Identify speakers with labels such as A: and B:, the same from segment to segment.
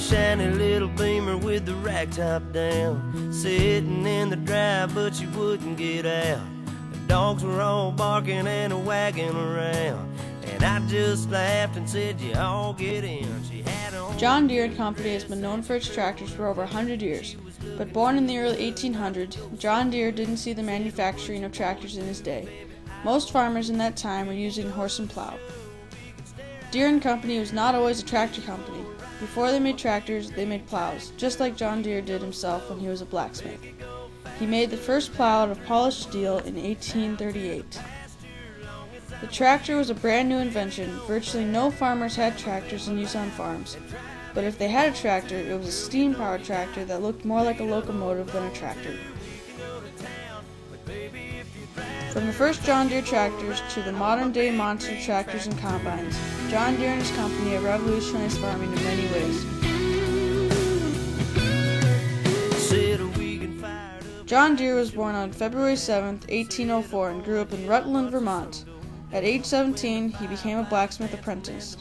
A: shiny little Beamer with the rack top down, sitting in the drive, but she wouldn't get out. The dogs were all barking and wagging around, and I just laughed and said, "You all get in." She had on
B: John Deere and Company has been known for its tractors for over 100 years, but born in the early 1800s, John Deere didn't see the manufacturing of tractors in his day. Most farmers in that time were using horse and plow. Deere and Company was not always a tractor company. Before they made tractors, they made plows, just like John Deere did himself when he was a blacksmith. He made the first plow out of polished steel in 1838. The tractor was a brand new invention. Virtually no farmers had tractors in use on farms. But if they had a tractor, it was a steam-powered tractor that looked more like a locomotive than a tractor. From the first John Deere tractors to the modern-day monster tractors and combines, John Deere and his company have revolutionized farming in many ways. John Deere was born on February 7, 1804, and grew up in Rutland, Vermont. At age 17, he became a blacksmith apprentice.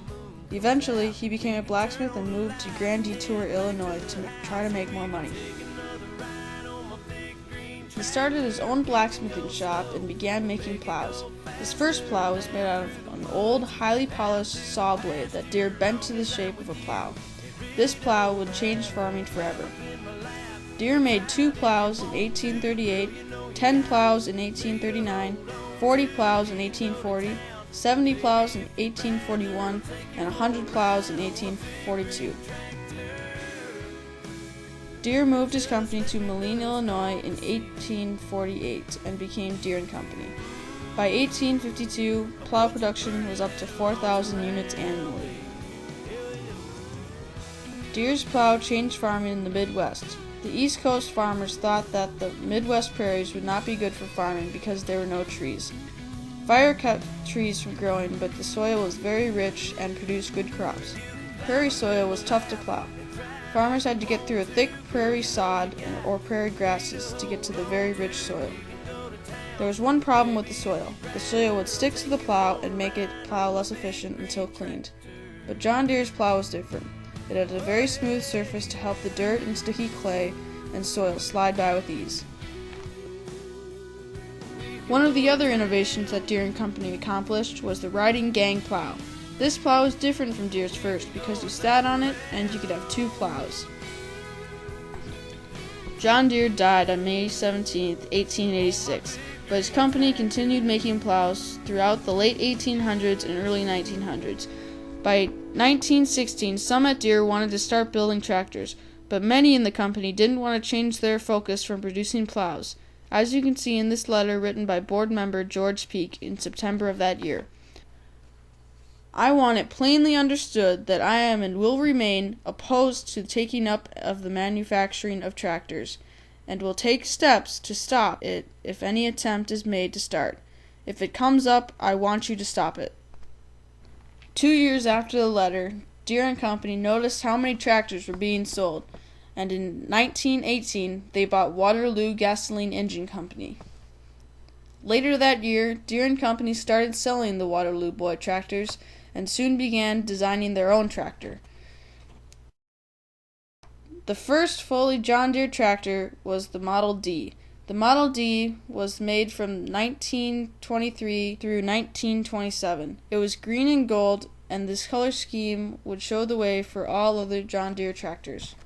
B: Eventually, he became a blacksmith and moved to Grand Detour, Illinois to try to make more money. He started his own blacksmithing shop and began making plows. His first plow was made out of an old, highly polished saw blade that Deere bent to the shape of a plow. This plow would change farming forever. Deere made 2 plows in 1838, 10 plows in 1839, 40 plows in 1840, 70 plows in 1841, and 100 plows in 1842. Deere moved his company to Moline, Illinois in 1848 and became Deere and Company. By 1852, plow production was up to 4,000 units annually. Deere's plow changed farming in the Midwest. The East Coast farmers thought that the Midwest prairies would not be good for farming because there were no trees. Fire kept trees from growing, but the soil was very rich and produced good crops. Prairie soil was tough to plow. Farmers had to get through a thick prairie sod or prairie grasses to get to the very rich soil. There was one problem with the soil. The soil would stick to the plow and make it plow less efficient until cleaned. But John Deere's plow was different. It had a very smooth surface to help the dirt and sticky clay and soil slide by with ease. One of the other innovations that Deere and Company accomplished was the riding gang plow. This plow was different from Deere's first because you sat on it and you could have 2 plows. John Deere died on May 17, 1886, but his company continued making plows throughout the late 1800s and early 1900s. By 1916, some at Deere wanted to start building tractors, but many in the company didn't want to change their focus from producing plows, as you can see in this letter written by board member George Peake in September of that year. I want it plainly understood that I am and will remain opposed to the taking up of the manufacturing of tractors, and will take steps to stop it if any attempt is made to start. If it comes up, I want you to stop it. 2 years after the letter, Deere and Company noticed how many tractors were being sold, and in 1918 they bought Waterloo Gasoline Engine Company. Later that year, Deere and Company started selling the Waterloo Boy tractors and soon began designing their own tractor. The first fully John Deere tractor was the Model D. The Model D was made from 1923 through 1927. It was green and gold, and this color scheme would show the way for all other John Deere tractors.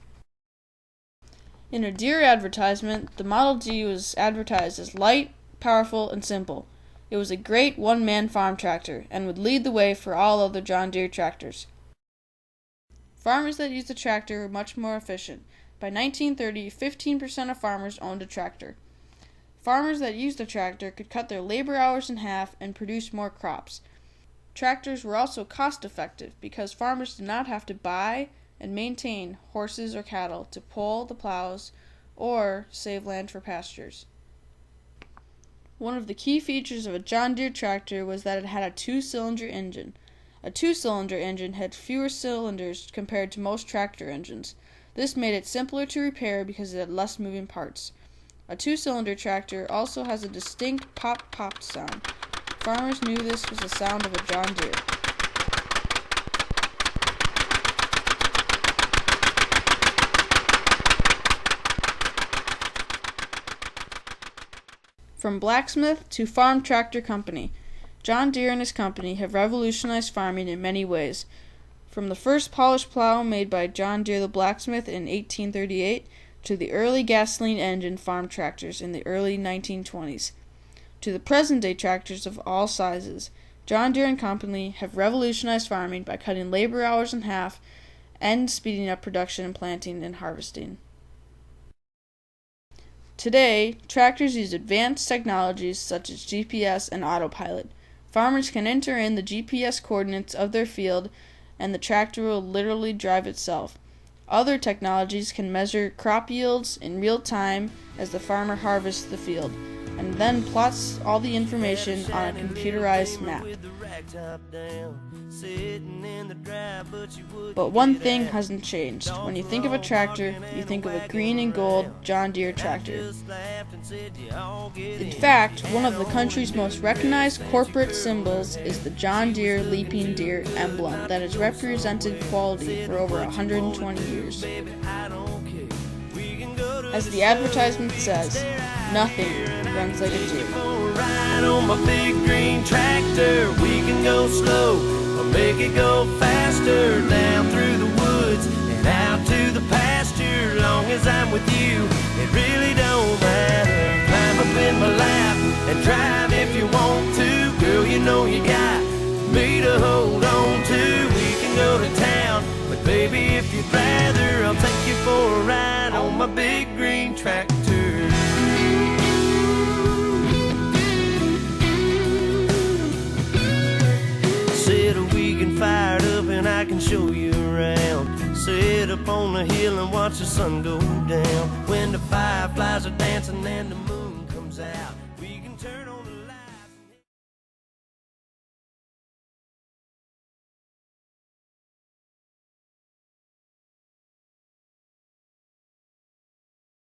B: In a Deere advertisement, the Model D was advertised as light, powerful, and simple. It was a great one-man farm tractor and would lead the way for all other John Deere tractors. Farmers that used the tractor were much more efficient. By 1930, 15% of farmers owned a tractor. Farmers that used a tractor could cut their labor hours in half and produce more crops. Tractors were also cost-effective because farmers did not have to buy and maintain horses or cattle to pull the plows or save land for pastures. One of the key features of a John Deere tractor was that it had a 2-cylinder engine. A 2-cylinder engine had fewer cylinders compared to most tractor engines. This made it simpler to repair because it had less moving parts. A 2-cylinder tractor also has a distinct pop-pop sound. Farmers knew this was the sound of a John Deere. From blacksmith to farm tractor company, John Deere and his company have revolutionized farming in many ways. From the first polished plow made by John Deere the blacksmith in 1838 to the early gasoline engine farm tractors in the early 1920s, to the present-day tractors of all sizes, John Deere and Company have revolutionized farming by cutting labor hours in half and speeding up production in planting and harvesting. Today, tractors use advanced technologies such as GPS and autopilot. Farmers can enter in the GPS coordinates of their field and the tractor will literally drive itself. Other technologies can measure crop yields in real time as the farmer harvests the field, and then plots all the information on a computerized map. But one thing hasn't changed. When you think of a tractor, you think of a green and gold John Deere tractor. In fact, one of the country's most recognized corporate symbols is the John Deere Leaping Deer emblem that has represented quality for over 120 years. As the advertisement says, nothing runs like a Deere.
A: Ride on my big green tractor, we can go slow or make it go faster, down through the woods and out to the pasture. Long as I'm with you, it really don't matter. Climb up in my lap and drive if you want to. Girl, you know you got me to hold on to. We can go to town, but baby, if you'd rather, I'll take you for a ride on my big green tractor. Fired up and I can show you around. Sit up on the hill and watch the sun go down. When the fireflies are dancing and the moon comes out.